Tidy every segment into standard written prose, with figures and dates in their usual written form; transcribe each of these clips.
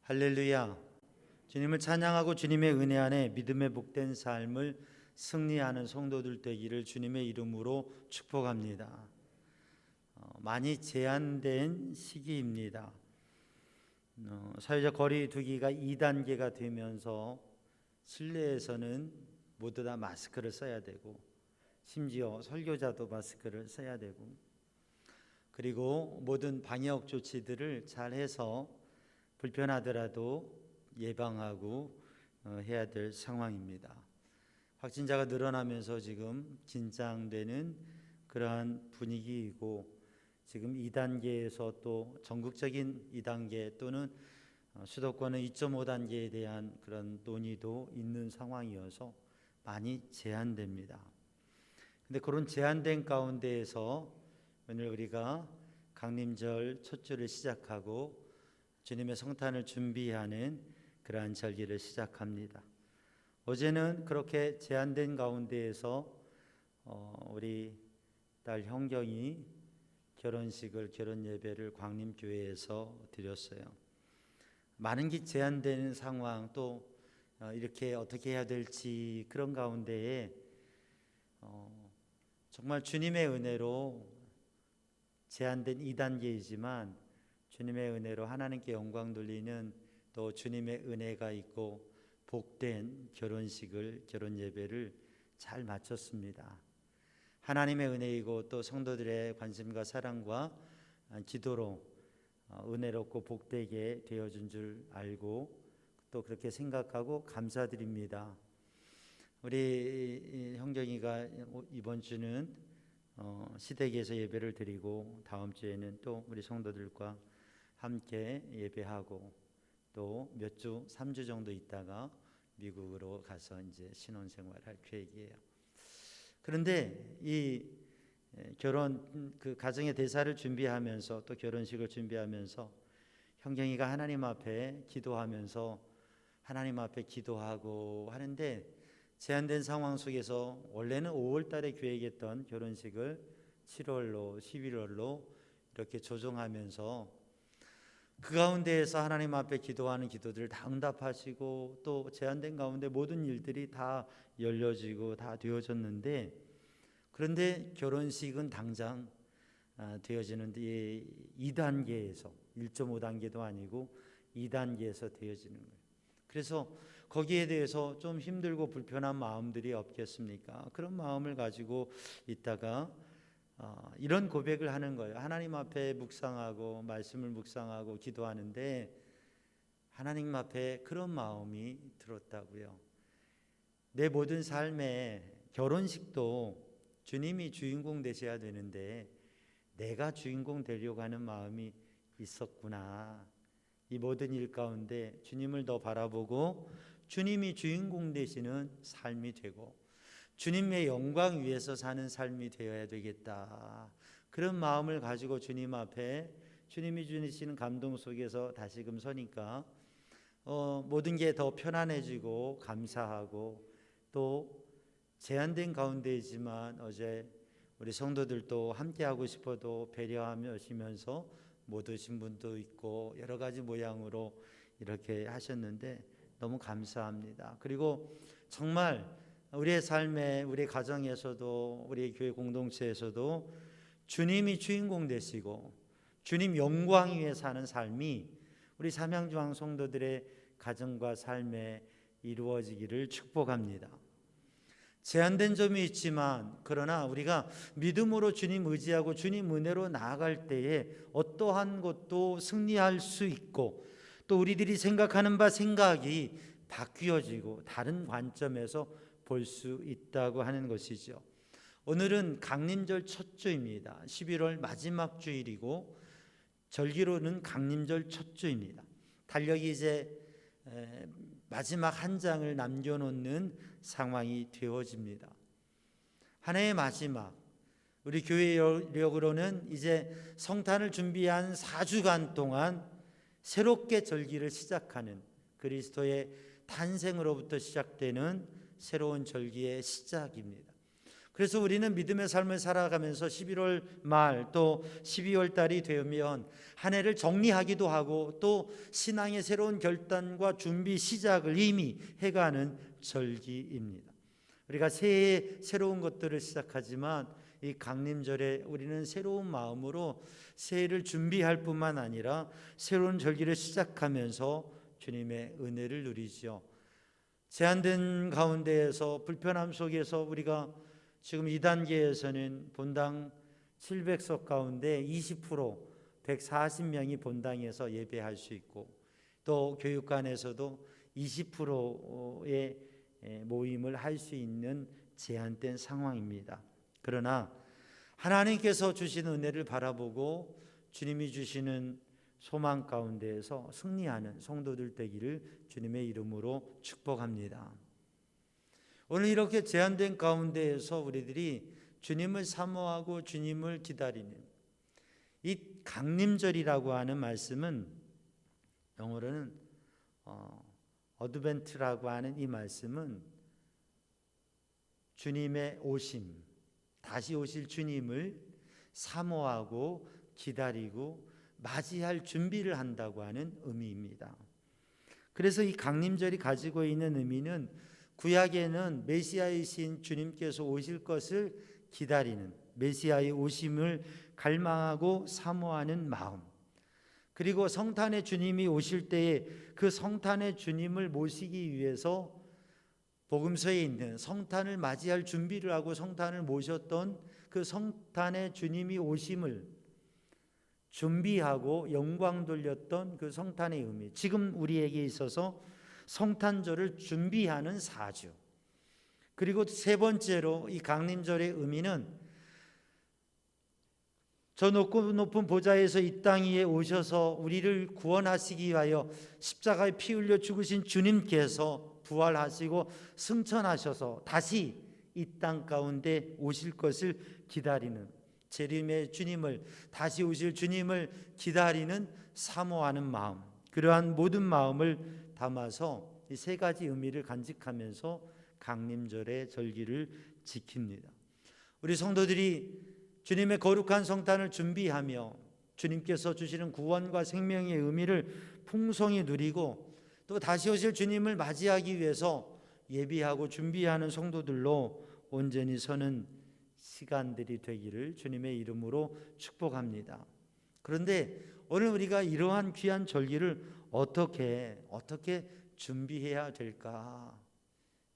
할렐루야. 주님을 찬양하고 주님의 은혜 안에 믿음의 복된 삶을 승리하는 성도들 되기를 주님의 이름으로 축복합니다. 많이 제한된 시기입니다. 사회적 거리 두기가 2단계가 되면서 실내에서는 모두 다 마스크를 써야 되고, 심지어 설교자도 마스크를 써야 되고, 그리고 모든 방역 조치들을 잘 해서 불편하더라도 예방하고 해야 될 상황입니다. 확진자가 늘어나면서 지금 긴장되는 그러한 분위기이고, 지금 2단계에서 또 전국적인 2단계 또는 수도권은 2.5단계에 대한 그런 논의도 있는 상황이어서 많이 제한됩니다. 근데 그런 제한된 가운데에서 오늘 우리가 강림절 첫 주를 시작하고 주님의 성탄을 준비하는 그러한 절기를 시작합니다. 어제는 그렇게 제한된 가운데에서 우리 딸 형경이 결혼 예배를 광림교회에서 드렸어요. 많은 게 제한되는 상황, 또 이렇게 어떻게 해야 될지 그런 가운데에 정말 주님의 은혜로 제한된 2단계이지만 주님의 은혜로 하나님께 영광 돌리는, 또 주님의 은혜가 있고 복된 결혼 예배를 잘 마쳤습니다. 하나님의 은혜이고 또 성도들의 관심과 사랑과 기도로 은혜롭고 복되게 되어준 줄 알고 또 그렇게 생각하고 감사드립니다. 우리 형경이가 이번 주는 시댁에서 예배를 드리고 다음 주에는 또 우리 성도들과 함께 예배하고 또 몇 주, 3주 정도 있다가 미국으로 가서 이제 신혼생활할 계획이에요. 그런데 이 결혼 가정의 대사를 준비하면서 또 결혼식을 준비하면서 형경이가 하나님 앞에 기도하면서 하나님 앞에 기도하고 하는데, 제한된 상황 속에서 원래는 5월 달에 계획했던 결혼식을 7월로 11월로 이렇게 조정하면서 그 가운데에서 하나님 앞에 기도하는 기도들을 다 응답하시고 또 제한된 가운데 모든 일들이 다 열려지고 다 되어졌는데, 그런데 결혼식은 당장 되어지는데 2단계에서 1.5단계도 아니고 2단계에서 되어지는 거예요. 그래서 거기에 대해서 좀 힘들고 불편한 마음들이 없겠습니까? 그런 마음을 가지고 있다가 이런 고백을 하는 거예요. 하나님 앞에 묵상하고 말씀을 묵상하고 기도하는데 하나님 앞에 그런 마음이 들었다고요. 내 모든 삶의 결혼식도 주님이 주인공 되셔야 되는데 내가 주인공 되려고 하는 마음이 있었구나. 이 모든 일 가운데 주님을 더 바라보고 주님이 주인공 되시는 삶이 되고 주님의 영광 위에서 사는 삶이 되어야 되겠다. 그런 마음을 가지고 주님 앞에 주님이 주시는 감동 속에서 다시금 서니까 모든 게 더 편안해지고 감사하고, 또 제한된 가운데이지만 어제 우리 성도들도 함께하고 싶어도 배려하시면서 못 오신 분도 있고 여러 가지 모양으로 이렇게 하셨는데 너무 감사합니다. 그리고 정말 우리의 삶에, 우리 가정에서도 우리 교회 공동체에서도 주님이 주인공 되시고 주님 영광 위에 사는 삶이 우리 삼양주항 성도들의 가정과 삶에 이루어지기를 축복합니다. 제한된 점이 있지만 그러나 우리가 믿음으로 주님 의지하고 주님 은혜로 나아갈 때에 어떠한 것도 승리할 수 있고, 또 우리들이 생각하는 바 생각이 바뀌어지고 다른 관점에서 볼 수 있다고 하는 것이죠. 오늘은 강림절 첫 주입니다. 11월 마지막 주일이고 절기로는 강림절 첫 주입니다. 달력이 이제 마지막 한 장을 남겨놓는 상황이 되어집니다. 한 해의 마지막, 우리 교회력으로는 이제 성탄을 준비한 4주간 동안 새롭게 절기를 시작하는, 그리스도의 탄생으로부터 시작되는 새로운 절기의 시작입니다. 그래서 우리는 믿음의 삶을 살아가면서 11월 말 또 12월 달이 되면 한 해를 정리하기도 하고 또 신앙의 새로운 결단과 준비 시작을 이미 해가는 절기입니다. 우리가 새해에 새로운 것들을 시작하지만 이 강림절에 우리는 새로운 마음으로 새해를 준비할 뿐만 아니라 새로운 절기를 시작하면서 주님의 은혜를 누리죠. 제한된 가운데에서 불편함 속에서 우리가 지금 2단계에서는 본당 700석 가운데 20% 140명이 본당에서 예배할 수 있고 또 교육관에서도 20%의 모임을 할 수 있는 제한된 상황입니다. 그러나 하나님께서 주신 은혜를 바라보고 주님이 주시는 소망 가운데에서 승리하는 성도들 되기를 주님의 이름으로 축복합니다. 오늘 이렇게 제한된 가운데에서 우리들이 주님을 사모하고 주님을 기다리는 이 강림절이라고 하는 말씀은 영어로는 어드벤트라고 하는 이 말씀은 주님의 오심, 다시 오실 주님을 사모하고 기다리고 맞이할 준비를 한다고 하는 의미입니다. 그래서 이 강림절이 가지고 있는 의미는 구약에는 메시아이신 주님께서 오실 것을 기다리는 메시아의 오심을 갈망하고 사모하는 마음, 그리고 성탄의 주님이 오실 때에 그 성탄의 주님을 모시기 위해서 복음서에 있는 성탄을 맞이할 준비를 하고 성탄을 모셨던 그 성탄의 주님이 오심을 준비하고 영광 돌렸던 그 성탄의 의미, 지금 우리에게 있어서 성탄절을 준비하는 사주. 그리고 세 번째로 이 강림절의 의미는 저 높은 보좌에서 이 땅 위에 오셔서 우리를 구원하시기 위하여 십자가에 피 흘려 죽으신 주님께서 부활하시고 승천하셔서 다시 이 땅 가운데 오실 것을 기다리는 재림의 주님을, 다시 오실 주님을 기다리는 사모하는 마음, 그러한 모든 마음을 담아서 이 세 가지 의미를 간직하면서 강림절의 절기를 지킵니다. 우리 성도들이 주님의 거룩한 성탄을 준비하며 주님께서 주시는 구원과 생명의 의미를 풍성히 누리고 또 다시 오실 주님을 맞이하기 위해서 예비하고 준비하는 성도들로 온전히 서는 시간들이 되기를 주님의 이름으로 축복합니다. 그런데 오늘 우리가 이러한 귀한 절기를 어떻게 준비해야 될까?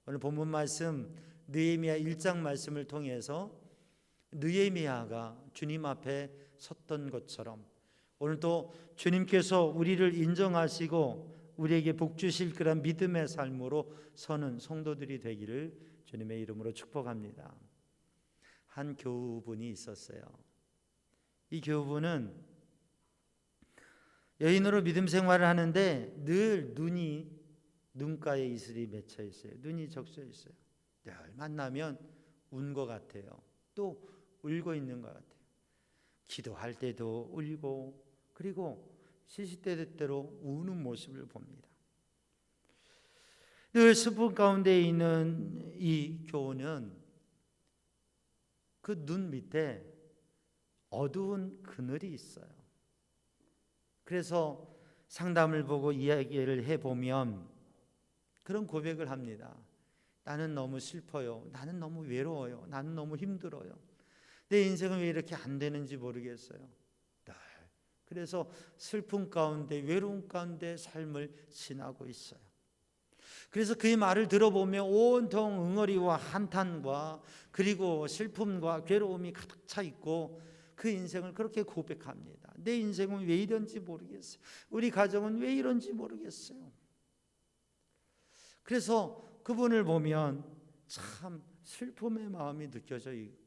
오늘 본문 말씀 느헤미야 1장 말씀을 통해서 느헤미야가 주님 앞에 섰던 것처럼 오늘도 주님께서 우리를 인정하시고 우리에게 복 주실 그런 믿음의 삶으로 서는 성도들이 되기를 주님의 이름으로 축복합니다. 한 교우분이 있었어요. 이 교우분은 여인으로 믿음 생활을 하는데 늘 눈가에 이슬이 맺혀 있어요. 눈이 적셔 있어요. 늘 만나면 운 것 같아요. 또 울고 있는 것 같아요. 기도할 때도 울고 그리고 시시때때로 우는 모습을 봅니다. 늘 슬픔 가운데 있는 이 교우는 그 눈 밑에 어두운 그늘이 있어요. 그래서 상담을 보고 이야기를 해보면 그런 고백을 합니다. 나는 너무 슬퍼요. 나는 너무 외로워요. 나는 너무 힘들어요. 내 인생은 왜 이렇게 안 되는지 모르겠어요. 그래서 슬픔 가운데 외로움 가운데 삶을 지나고 있어요. 그래서 그의 말을 들어보면 온통 응어리와 한탄과 그리고 슬픔과 괴로움이 가득 차 있고 그 인생을 그렇게 고백합니다. 내 인생은 왜 이런지 모르겠어요. 우리 가정은 왜 이런지 모르겠어요. 그래서 그분을 보면 참 슬픔의 마음이 느껴져 있고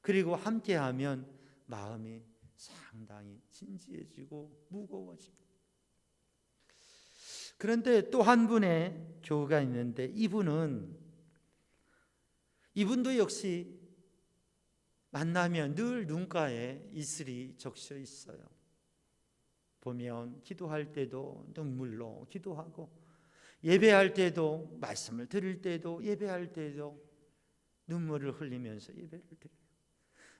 그리고 함께하면 마음이 상당히 진지해지고 무거워집니다. 그런데 또 한 분의 교우가 있는데 이분도 역시 만나면 늘 눈가에 이슬이 적셔 있어요. 보면 기도할 때도 눈물로 기도하고 예배할 때도 말씀을 들을 때도 예배할 때도 눈물을 흘리면서 예배를 드려요.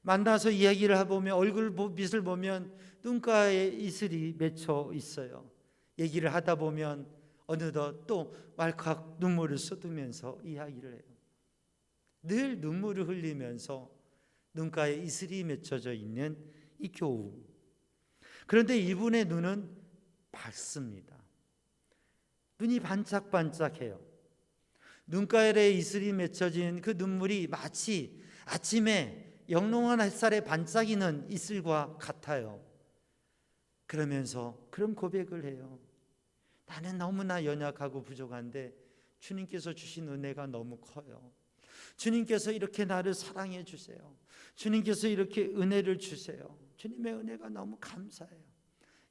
만나서 이야기를 해보면 얼굴 빛을 보면 눈가에 이슬이 맺혀 있어요. 얘기를 하다 보면 어느덧 또 왈칵 눈물을 쏟으면서 이야기를 해요. 늘 눈물을 흘리면서 눈가에 이슬이 맺혀져 있는 이 교우. 그런데 이분의 눈은 밝습니다. 눈이 반짝반짝해요. 눈가에 이슬이 맺혀진 그 눈물이 마치 아침에 영롱한 햇살에 반짝이는 이슬과 같아요. 그러면서 그런 고백을 해요. 나는 너무나 연약하고 부족한데 주님께서 주신 은혜가 너무 커요. 주님께서 이렇게 나를 사랑해 주세요. 주님께서 이렇게 은혜를 주세요. 주님의 은혜가 너무 감사해요.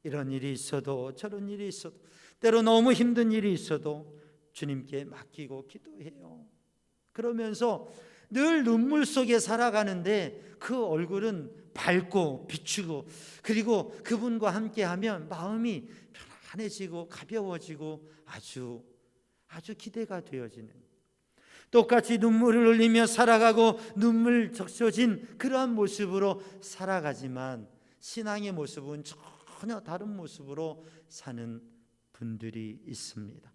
이런 일이 있어도 저런 일이 있어도 때로 너무 힘든 일이 있어도 주님께 맡기고 기도해요. 그러면서 늘 눈물 속에 살아가는데 그 얼굴은 밝고 비추고, 그리고 그분과 함께하면 마음이 편안해지고 가벼워지고 아주 기대가 되어지는, 똑같이 눈물을 흘리며 살아가고 눈물 적셔진 그러한 모습으로 살아가지만 신앙의 모습은 전혀 다른 모습으로 사는 분들이 있습니다.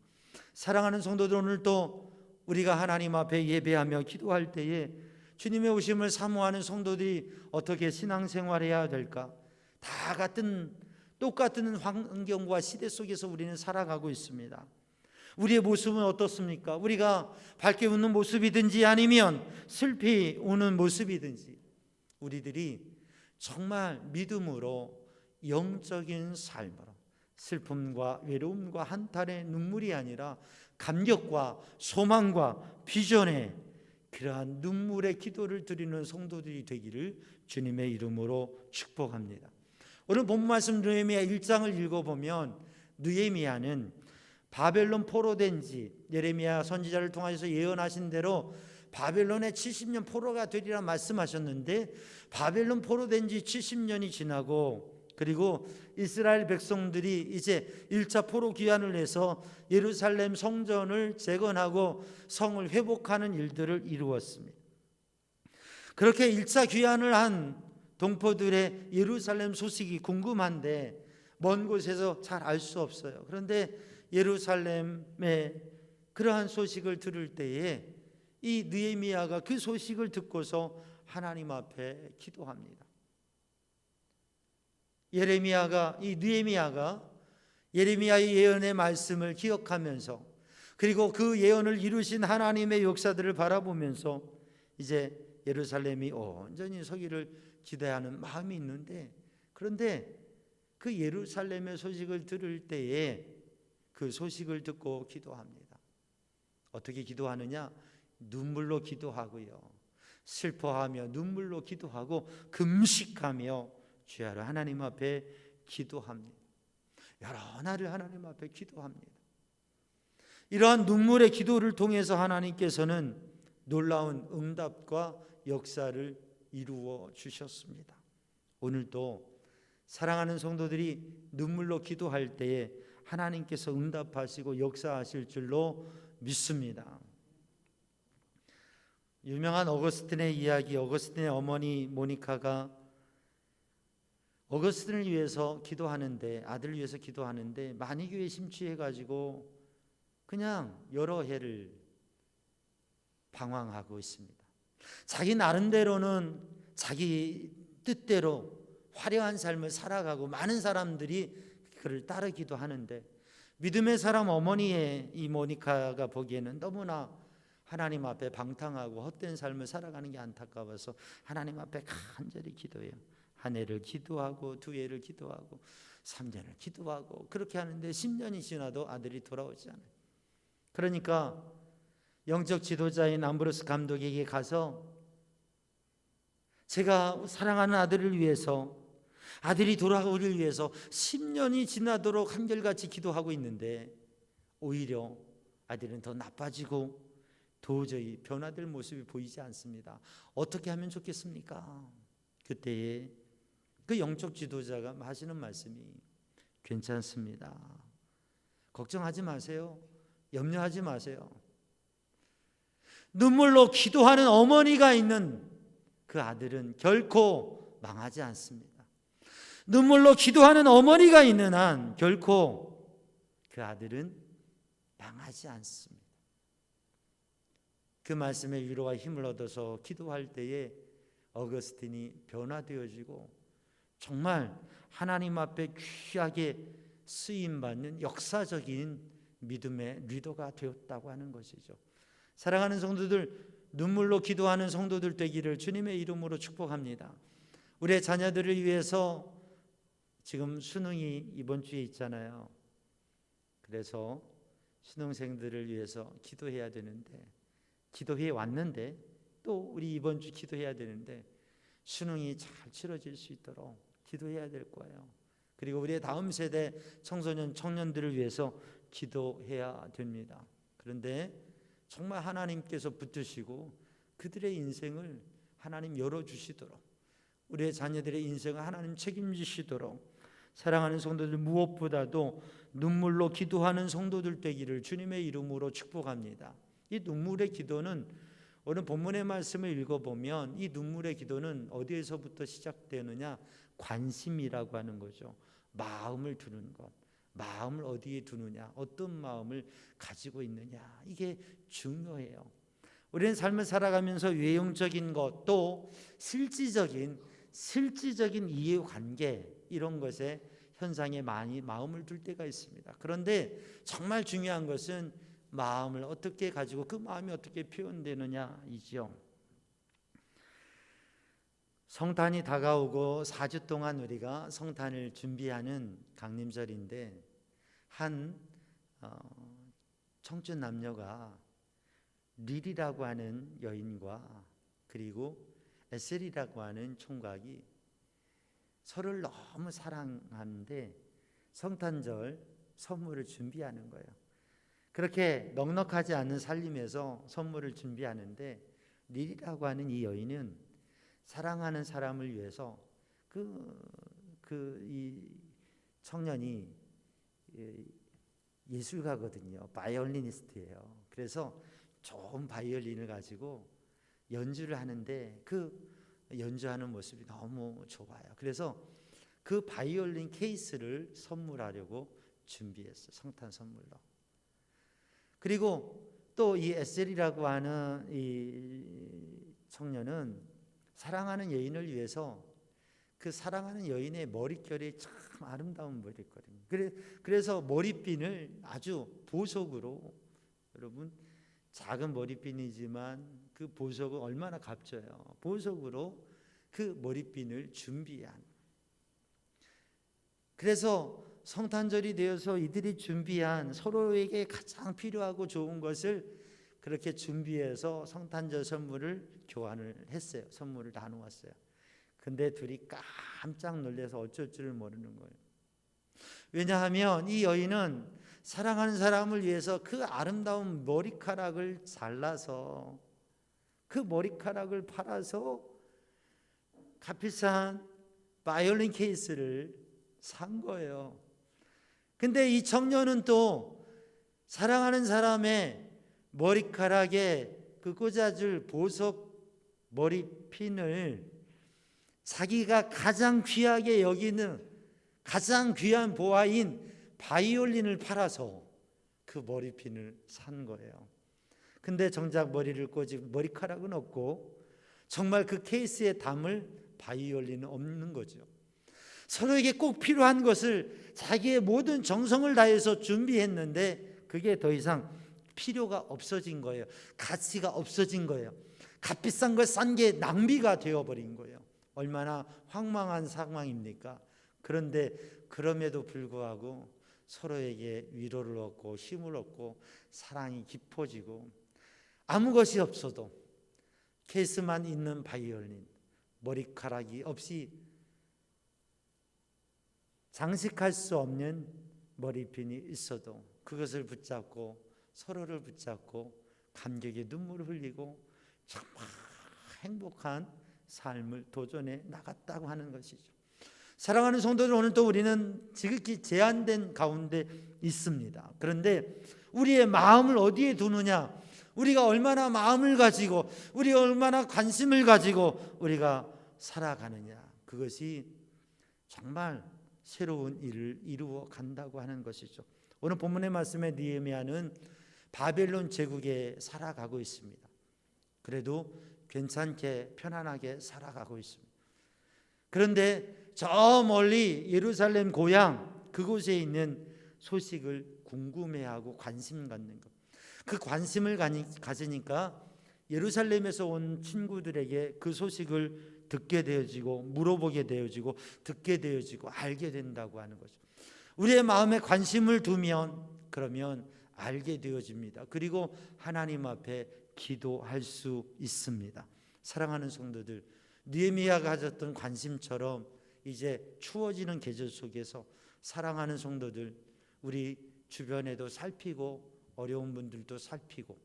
사랑하는 성도들, 오늘도 우리가 하나님 앞에 예배하며 기도할 때에 주님의 오심을 사모하는 성도들이 어떻게 신앙생활해야 될까? 다 같은 똑같은 환경과 시대 속에서 우리는 살아가고 있습니다. 우리의 모습은 어떻습니까? 우리가 밝게 웃는 모습이든지 아니면 슬피 우는 모습이든지 우리들이 정말 믿음으로 영적인 삶으로 슬픔과 외로움과 한탄의 눈물이 아니라 감격과 소망과 비전의 그러한 눈물의 기도를 드리는 성도들이 되기를 주님의 이름으로 축복합니다. 오늘 본 말씀 느헤미야 1장을 읽어보면 느헤미야는 바벨론 포로된 지, 예레미야 선지자를 통해서 예언하신 대로 바벨론의 70년 포로가 되리라 말씀하셨는데, 바벨론 포로된 지 70년이 지나고 그리고 이스라엘 백성들이 이제 1차 포로 귀환을 해서 예루살렘 성전을 재건하고 성을 회복하는 일들을 이루었습니다. 그렇게 1차 귀환을 한 동포들의 예루살렘 소식이 궁금한데 먼 곳에서 잘 알 수 없어요. 그런데 예루살렘의 그러한 소식을 들을 때에 이 느헤미야가 그 소식을 듣고서 하나님 앞에 기도합니다. 느헤미야가 예레미야의 예언의 말씀을 기억하면서, 그리고 그 예언을 이루신 하나님의 역사들을 바라보면서 이제 예루살렘이 온전히 서기를 기대하는 마음이 있는데, 그런데 그 예루살렘의 소식을 들을 때에 그 소식을 듣고 기도합니다. 어떻게 기도하느냐? 눈물로 기도하고요, 슬퍼하며 눈물로 기도하고 금식하며 주야로 하나님 앞에 기도합니다. 여러 날을 하나님 앞에 기도합니다. 이러한 눈물의 기도를 통해서 하나님께서는 놀라운 응답과 역사를 이루어 주셨습니다. 오늘도 사랑하는 성도들이 눈물로 기도할 때에 하나님께서 응답하시고 역사하실 줄로 믿습니다. 유명한 어거스틴의 이야기, 어거스틴의 어머니 모니카가 어거스틴을 위해서 기도하는데, 아들을 위해서 기도하는데 만이교에 심취해가지고 그냥 여러 해를 방황하고 있습니다. 자기 나름대로는 자기 뜻대로 화려한 삶을 살아가고 많은 사람들이 그를 따르기도 하는데, 믿음의 사람 어머니의 이 모니카가 보기에는 너무나 하나님 앞에 방탕하고 헛된 삶을 살아가는 게 안타까워서 하나님 앞에 간절히 기도해요. 한 해를 기도하고 두 해를 기도하고 3년을 기도하고 그렇게 하는데 10년이 지나도 아들이 돌아오지 않아요. 그러니까 영적 지도자인 암브로스 감독에게 가서 제가 사랑하는 아들을 위해서, 아들이 돌아오기를 위해서 10년이 지나도록 한결같이 기도하고 있는데 오히려 아들은 더 나빠지고 도저히 변화될 모습이 보이지 않습니다. 어떻게 하면 좋겠습니까? 그때에 그 영적 지도자가 하시는 말씀이 괜찮습니다. 걱정하지 마세요. 염려하지 마세요. 눈물로 기도하는 어머니가 있는 그 아들은 결코 망하지 않습니다. 눈물로 기도하는 어머니가 있는 한 결코 그 아들은 망하지 않습니다. 그 말씀에 위로와 힘을 얻어서 기도할 때에 어거스틴이 변화되어지고 정말 하나님 앞에 귀하게 쓰임받는 역사적인 믿음의 리더가 되었다고 하는 것이죠. 사랑하는 성도들, 눈물로 기도하는 성도들 되기를 주님의 이름으로 축복합니다. 우리의 자녀들을 위해서 지금 수능이 이번 주에 있잖아요. 그래서 수능생들을 위해서 기도해야 되는데, 기도해 왔는데 또 우리 이번 주 기도해야 되는데 수능이 잘 치러질 수 있도록 기도해야 될 거예요. 그리고 우리의 다음 세대 청소년, 청년들을 위해서 기도해야 됩니다. 그런데 정말 하나님께서 붙드시고 그들의 인생을 하나님 열어주시도록, 우리의 자녀들의 인생을 하나님 책임지시도록, 사랑하는 성도들, 무엇보다도 눈물로 기도하는 성도들 되기를 주님의 이름으로 축복합니다. 이 눈물의 기도는 오늘 본문의 말씀을 읽어보면 이 눈물의 기도는 어디에서부터 시작되느냐? 관심이라고 하는 거죠. 마음을 두는 것, 마음을 어디에 두느냐, 어떤 마음을 가지고 있느냐, 이게 중요해요. 우리는 삶을 살아가면서 외형적인 것, 또 실질적인 이해관계, 이런 것에 현상에 많이 마음을 둘 때가 있습니다. 그런데 정말 중요한 것은 마음을 어떻게 가지고 그 마음이 어떻게 표현되느냐이죠. 성탄이 다가오고 4주 동안 우리가 성탄을 준비하는 강림절인데, 한 청춘 남녀가 릴이라고 하는 여인과 그리고 에셀이라고 하는 총각이 서로를 너무 사랑하는데 성탄절 선물을 준비하는 거예요. 그렇게 넉넉하지 않은 살림에서 선물을 준비하는데, 릴이라고 하는 이 여인은 사랑하는 사람을 위해서 이 청년이 예술가거든요. 바이올리니스트예요. 그래서 좋은 바이올린을 가지고 연주를 하는데 그 연주하는 모습이 너무 좋아요. 그래서 그 바이올린 케이스를 선물하려고 준비했어요. 성탄 선물로. 그리고 또 이 에셀이라고 하는 이 청년은 사랑하는 여인을 위해서 그 사랑하는 여인의 머릿결이 참 아름다운 머릿결입니다. 그래서 머리핀을 아주 보석으로, 여러분 작은 머리핀이지만 그 보석은 얼마나 값져요. 보석으로 그 머리핀을 준비한. 그래서 성탄절이 되어서 이들이 준비한 서로에게 가장 필요하고 좋은 것을 그렇게 준비해서 성탄절 선물을 교환을 했어요. 선물을 나누었어요. 근데 둘이 깜짝 놀라서 어쩔 줄을 모르는 거예요. 왜냐하면 이 여인은 사랑하는 사람을 위해서 그 아름다운 머리카락을 잘라서 그 머리카락을 팔아서 값비싼 바이올린 케이스를 산 거예요. 근데 이 청년은 또 사랑하는 사람의 머리카락에 그 꽂아줄 보석 머리핀을 자기가 가장 귀하게 여기는 가장 귀한 보화인 바이올린을 팔아서 그 머리핀을 산 거예요. 근데 정작 머리를 꽂은 머리카락은 없고 정말 그 케이스에 담을 바이올린은 없는 거죠. 서로에게 꼭 필요한 것을 자기의 모든 정성을 다해서 준비했는데 그게 더 이상 필요가 없어진 거예요. 가치가 없어진 거예요. 값비싼 걸 싼 게 낭비가 되어버린 거예요. 얼마나 황망한 상황입니까? 그런데 그럼에도 불구하고 서로에게 위로를 얻고 힘을 얻고 사랑이 깊어지고, 아무 것이 없어도 케이스만 있는 바이올린, 머리카락이 없이 장식할 수 없는 머리핀이 있어도 그것을 붙잡고 서로를 붙잡고 감격의 눈물을 흘리고 정말 행복한 삶을 도전해 나갔다고 하는 것이죠. 사랑하는 성도들, 오늘 또 우리는 지극히 제한된 가운데 있습니다. 그런데 우리의 마음을 어디에 두느냐, 우리가 얼마나 마음을 가지고 우리가 얼마나 관심을 가지고 우리가 살아가느냐, 그것이 정말 새로운 일을 이루어 간다고 하는 것이죠. 오늘 본문의 말씀에 느헤미야는 바벨론 제국에 살아가고 있습니다. 그래도 괜찮게 편안하게 살아가고 있습니다. 그런데 저 멀리 예루살렘 고향 그곳에 있는 소식을 궁금해하고 관심 갖는 것, 그 관심을 가지니까 예루살렘에서 온 친구들에게 그 소식을 듣게 되어지고 물어보게 되어지고 듣게 되어지고 알게 된다고 하는 거죠. 우리의 마음에 관심을 두면 그러면 알게 되어집니다. 그리고 하나님 앞에 기도할 수 있습니다. 사랑하는 성도들, 느헤미야가 가졌던 관심처럼 이제 추워지는 계절 속에서 사랑하는 성도들, 우리 주변에도 살피고 어려운 분들도 살피고,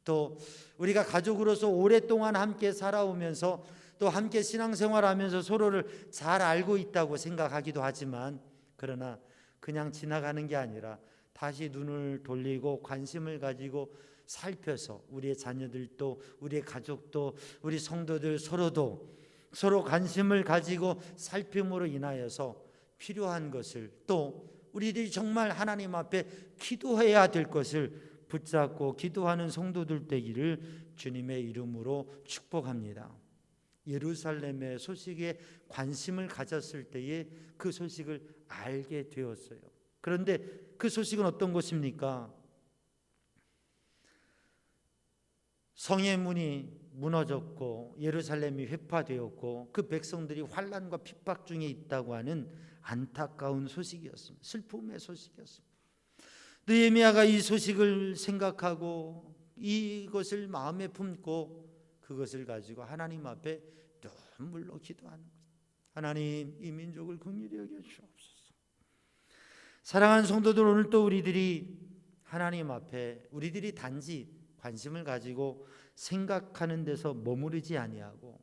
또 우리가 가족으로서 오랫동안 함께 살아오면서 또 함께 신앙생활하면서 서로를 잘 알고 있다고 생각하기도 하지만, 그러나 그냥 지나가는 게 아니라 다시 눈을 돌리고 관심을 가지고 살펴서 우리의 자녀들도 우리의 가족도 우리 성도들 서로 관심을 가지고 살핌으로 인하여서 필요한 것을, 또 우리들이 정말 하나님 앞에 기도해야 될 것을 붙잡고 기도하는 성도들 되기를 주님의 이름으로 축복합니다. 예루살렘의 소식에 관심을 가졌을 때에 그 소식을 알게 되었어요. 그런데 그 소식은 어떤 것입니까? 성의 문이 무너졌고 예루살렘이 회파되었고 그 백성들이 환난과 핍박 중에 있다고 하는 안타까운 소식이었습니다. 슬픔의 소식이었습니다. 느헤미야가 이 소식을 생각하고 이것을 마음에 품고 그것을 가지고 하나님 앞에 눈물로 기도하는 것. 하나님, 이 민족을 긍휼히 여겨 주옵소서. 사랑하는 성도들, 오늘 또 우리들이 하나님 앞에 우리들이 단지 관심을 가지고 생각하는 데서 머무르지 아니하고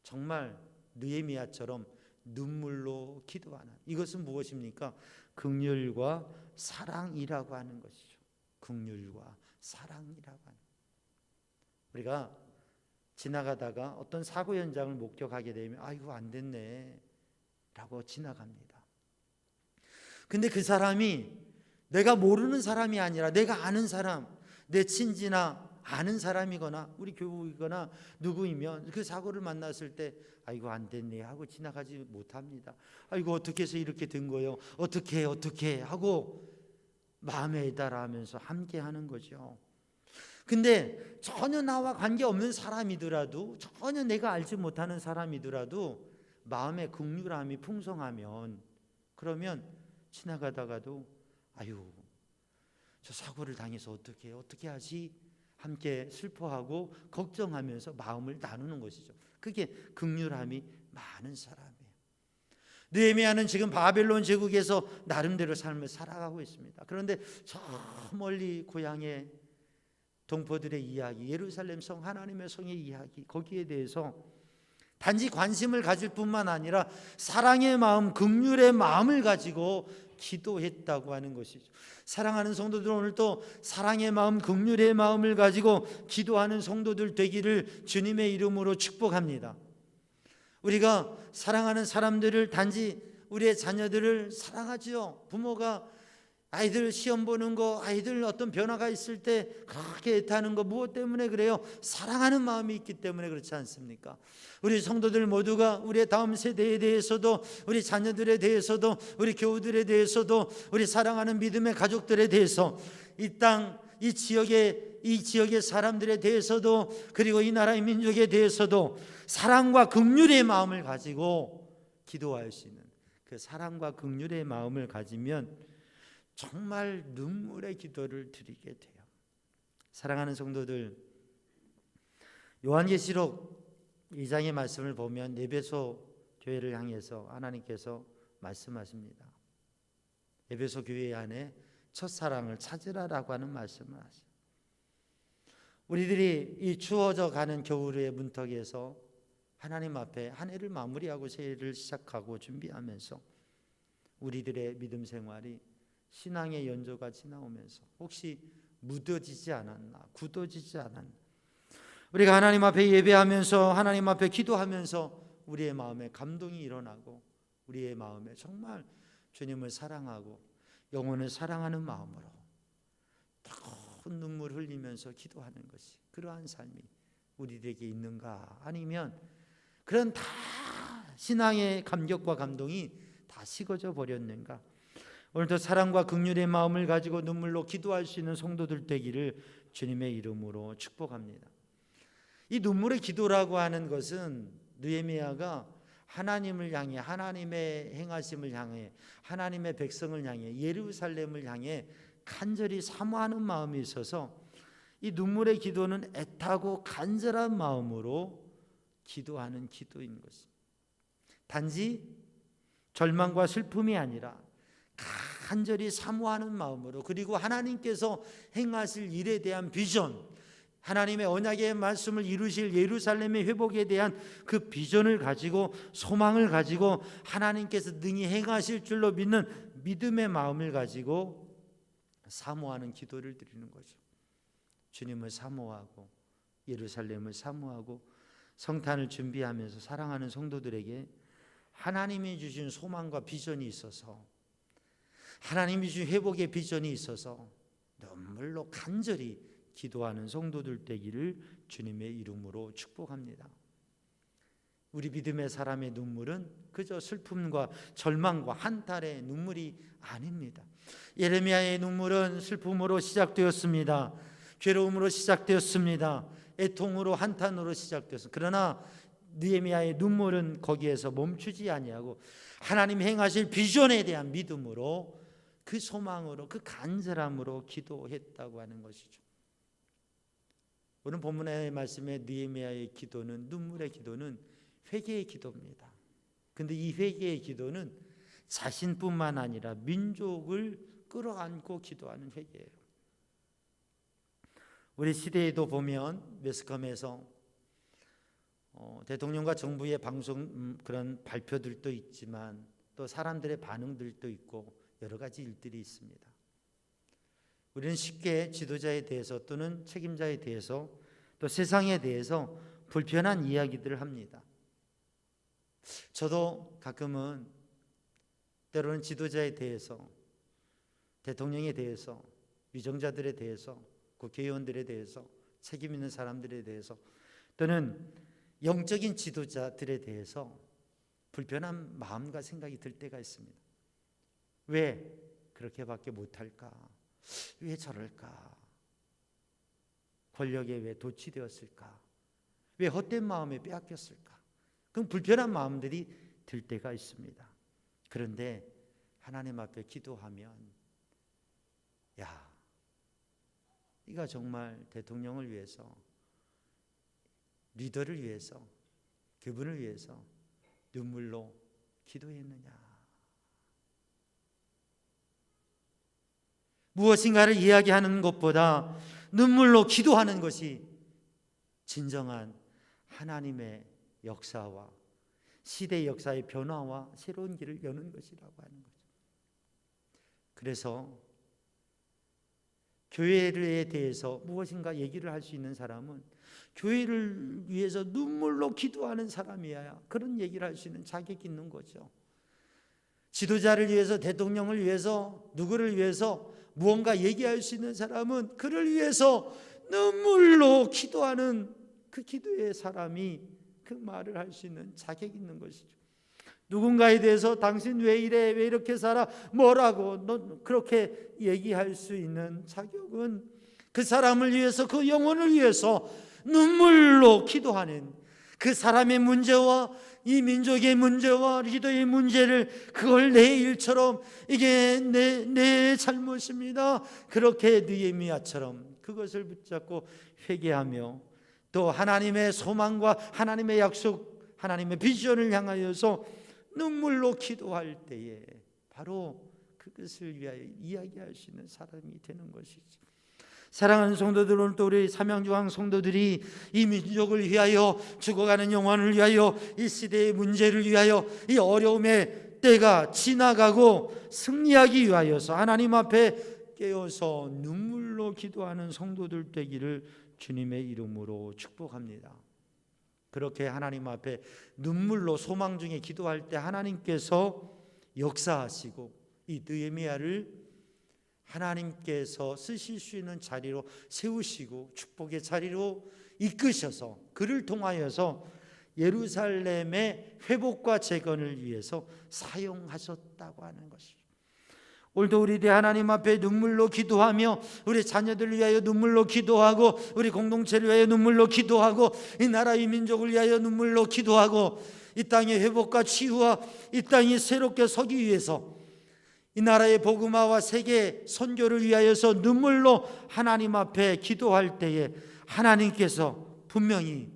정말 느헤미야처럼 눈물로 기도하는, 이것은 무엇입니까? 긍휼과 사랑이라고 하는 것이죠. 긍휼과 사랑이라고 하는. 우리가 지나가다가 어떤 사고 현장을 목격하게 되면 아이고 안 됐네 라고 지나갑니다. 근데 그 사람이 내가 모르는 사람이 아니라 내가 아는 사람, 내 친지나 아는 사람이거나 우리 교우이거나 누구이면 그 사고를 만났을 때 아이고 안 됐네 하고 지나가지 못합니다. 아이고 어떻게 해서 이렇게 된 거예요? 어떻게 하고 마음에 애달아하면서 함께 하는 거죠. 근데 전혀 나와 관계없는 사람이더라도, 전혀 내가 알지 못하는 사람이더라도 마음의 긍휼함이 풍성하면, 그러면 지나가다가도 아유 저 사고를 당해서 어떻게 하지? 함께 슬퍼하고 걱정하면서 마음을 나누는 것이죠. 그게 긍휼함이 많은 사람이에요. 느헤미야는 지금 바벨론 제국에서 나름대로 삶을 살아가고 있습니다. 그런데 저 멀리 고향의 동포들의 이야기, 예루살렘 성, 하나님의 성의 이야기, 거기에 대해서 단지 관심을 가질 뿐만 아니라 사랑의 마음, 긍휼의 마음을 가지고 기도했다고 하는 것이죠. 사랑하는 성도들, 오늘 또 사랑의 마음, 긍휼의 마음을 가지고 기도하는 성도들 되기를 주님의 이름으로 축복합니다. 우리가 사랑하는 사람들을, 단지 우리의 자녀들을 사랑하죠. 부모가 아이들 시험 보는 거, 아이들 어떤 변화가 있을 때 그렇게 애타는 거, 무엇 때문에 그래요? 사랑하는 마음이 있기 때문에 그렇지 않습니까? 우리 성도들 모두가 우리의 다음 세대에 대해서도, 우리 자녀들에 대해서도, 우리 교우들에 대해서도, 우리 사랑하는 믿음의 가족들에 대해서, 이 땅, 이 지역의 사람들에 대해서도, 그리고 이 나라의 민족에 대해서도 사랑과 긍휼의 마음을 가지고 기도할 수 있는, 그 사랑과 긍휼의 마음을 가지면 정말 눈물의 기도를 드리게 돼요. 사랑하는 성도들, 요한계시록 2장의 말씀을 보면 에베소 교회를 향해서 하나님께서 말씀하십니다. 에베소 교회 안에 첫사랑을 찾으라라고 하는 말씀을 하세요. 우리들이 이 추워져 가는 겨울의 문턱에서 하나님 앞에 한 해를 마무리하고 새 해를 시작하고 준비하면서 우리들의 믿음 생활이 신앙의 연조가 지나오면서 혹시 묻어지지 않았나, 굳어지지 않았나. 우리가 하나님 앞에 예배하면서 하나님 앞에 기도하면서 우리의 마음에 감동이 일어나고 우리의 마음에 정말 주님을 사랑하고 영혼을 사랑하는 마음으로 뜨거운 눈물 흘리면서 기도하는 것이, 그러한 삶이 우리에게 있는가? 아니면 그런 다 신앙의 감격과 감동이 다 식어져 버렸는가? 오늘도 사랑과 긍휼의 마음을 가지고 눈물로 기도할 수 있는 성도들 되기를 주님의 이름으로 축복합니다. 이 눈물의 기도라고 하는 것은 느헤미야가 하나님을 향해, 하나님의 행하심을 향해, 하나님의 백성을 향해, 예루살렘을 향해 간절히 사모하는 마음이 있어서 이 눈물의 기도는 애타고 간절한 마음으로 기도하는 기도인 것입니다. 단지 절망과 슬픔이 아니라 간절히 사모하는 마음으로, 그리고 하나님께서 행하실 일에 대한 비전, 하나님의 언약의 말씀을 이루실 예루살렘의 회복에 대한 그 비전을 가지고, 소망을 가지고, 하나님께서 능히 행하실 줄로 믿는 믿음의 마음을 가지고 사모하는 기도를 드리는 거죠. 주님을 사모하고 예루살렘을 사모하고 성탄을 준비하면서 사랑하는 성도들에게 하나님이 주신 소망과 비전이 있어서, 하나님이 주신 회복의 비전이 있어서 눈물로 간절히 기도하는 성도들 되기를 주님의 이름으로 축복합니다. 우리 믿음의 사람의 눈물은 그저 슬픔과 절망과 한탄의 눈물이 아닙니다. 예레미야의 눈물은 슬픔으로 시작되었습니다. 괴로움으로 시작되었습니다. 애통으로, 한탄으로 시작되었습니다. 그러나 느헤미야의 눈물은 거기에서 멈추지 아니하고 하나님 행하실 비전에 대한 믿음으로, 그 소망으로, 그 간절함으로 기도했다고 하는 것이죠. 오늘 본문의 말씀에 느헤미야의 기도는, 눈물의 기도는 회개의 기도입니다. 그런데 이 회개의 기도는 자신뿐만 아니라 민족을 끌어안고 기도하는 회개예요. 우리 시대에도 보면 매스컴에서 대통령과 정부의 방송 그런 발표들도 있지만 또 사람들의 반응들도 있고 여러 가지 일들이 있습니다. 우리는 쉽게 지도자에 대해서 또는 책임자에 대해서 또 세상에 대해서 불편한 이야기들을 합니다. 저도 가끔은 때로는 지도자에 대해서, 대통령에 대해서, 위정자들에 대해서, 국회의원들에 대해서, 책임 있는 사람들에 대해서, 또는 영적인 지도자들에 대해서 불편한 마음과 생각이 들 때가 있습니다. 왜 그렇게밖에 못할까? 왜 저럴까? 권력에 왜 도취되었을까? 왜 헛된 마음에 빼앗겼을까? 그럼 불편한 마음들이 들 때가 있습니다. 그런데 하나님 앞에 기도하면, 야, 네가 정말 대통령을 위해서, 리더를 위해서, 그분을 위해서 눈물로 기도했느냐? 무엇인가를 이야기하는 것보다 눈물로 기도하는 것이 진정한 하나님의 역사와 시대의 역사의 변화와 새로운 길을 여는 것이라고 하는 거죠. 그래서 교회에 대해서 무엇인가 얘기를 할 수 있는 사람은 교회를 위해서 눈물로 기도하는 사람이어야 그런 얘기를 할 수 있는 자격이 있는 거죠. 지도자를 위해서, 대통령을 위해서, 누구를 위해서 무언가 얘기할 수 있는 사람은 그를 위해서 눈물로 기도하는 그 기도의 사람이 그 말을 할 수 있는 자격이 있는 것이죠. 누군가에 대해서 당신 왜 이래, 왜 이렇게 살아, 뭐라고 너 그렇게 얘기할 수 있는 자격은 그 사람을 위해서, 그 영혼을 위해서 눈물로 기도하는 그 사람의 문제와 이 민족의 문제와 리더의 문제를, 그걸 내 일처럼, 이게 내 잘못입니다, 그렇게 느헤미야처럼 그것을 붙잡고 회개하며 또 하나님의 소망과 하나님의 약속, 하나님의 비전을 향하여서 눈물로 기도할 때에 바로 그것을 위하여 이야기할 수 있는 사람이 되는 것이죠. 사랑하는 성도들, 오늘 또 우리 삼양중앙 성도들이 이 민족을 위하여, 죽어가는 영혼을 위하여, 이 시대의 문제를 위하여, 이 어려움의 때가 지나가고 승리하기 위하여서 하나님 앞에 깨어서 눈물로 눈물로 기도하는 성도들 되기를 주님의 이름으로 축복합니다. 그렇게 하나님 앞에 눈물로 소망 중에 기도할 때 하나님께서 역사하시고 이 느헤미야를 하나님께서 쓰실 수 있는 자리로 세우시고 축복의 자리로 이끄셔서 그를 통하여서 예루살렘의 회복과 재건을 위해서 사용하셨다고 하는 것이죠. 오늘도 우리들이 하나님 앞에 눈물로 기도하며 우리 자녀들을 위하여 눈물로 기도하고 우리 공동체를 위하여 눈물로 기도하고 이 나라 이 민족을 위하여 눈물로 기도하고 이 땅의 회복과 치유와 이 땅이 새롭게 서기 위해서 이 나라의 복음화와 세계 선교를 위하여서 눈물로 하나님 앞에 기도할 때에 하나님께서 분명히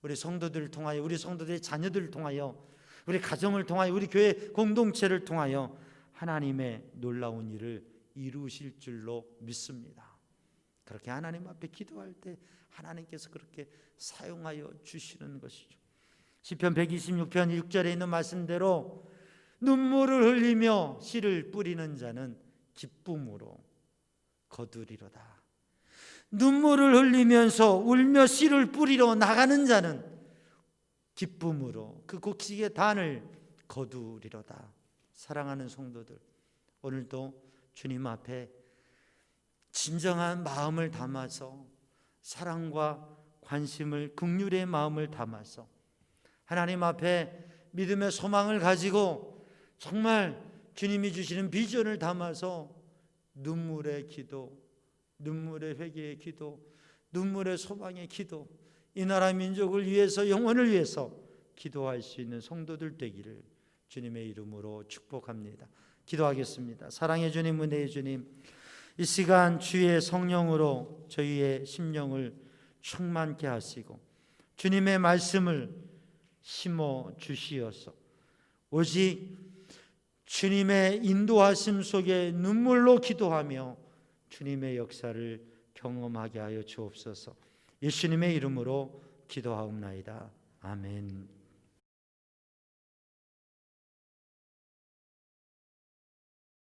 우리 성도들을 통하여 우리 성도들의 자녀들을 통하여 우리 가정을 통하여 우리 교회 공동체를 통하여 하나님의 놀라운 일을 이루실 줄로 믿습니다. 그렇게 하나님 앞에 기도할 때 하나님께서 그렇게 사용하여 주시는 것이죠. 시편 126편 6절에 있는 말씀대로 눈물을 흘리며 씨를 뿌리는 자는 기쁨으로 거두리로다. 눈물을 흘리면서 울며 씨를 뿌리러 나가는 자는 기쁨으로 그 곡식의 단을 거두리로다. 사랑하는 성도들, 오늘도 주님 앞에 진정한 마음을 담아서 사랑과 관심을 긍휼의 마음을 담아서 하나님 앞에 믿음의 소망을 가지고 정말 주님이 주시는 비전을 담아서 눈물의 기도, 눈물의 회개의 기도, 눈물의 소망의 기도, 이 나라 민족을 위해서 영혼을 위해서 기도할 수 있는 성도들 되기를 주님의 이름으로 축복합니다. 기도하겠습니다. 사랑의 주님, 은혜의 주님, 이 시간 주의 성령으로 저희의 심령을 충만케 하시고 주님의 말씀을 심어 주시어서 오직 주님의 인도하심 속에 눈물로 기도하며 주님의 역사를 경험하게 하여 주옵소서. 예수님의 이름으로 기도하옵나이다. 아멘.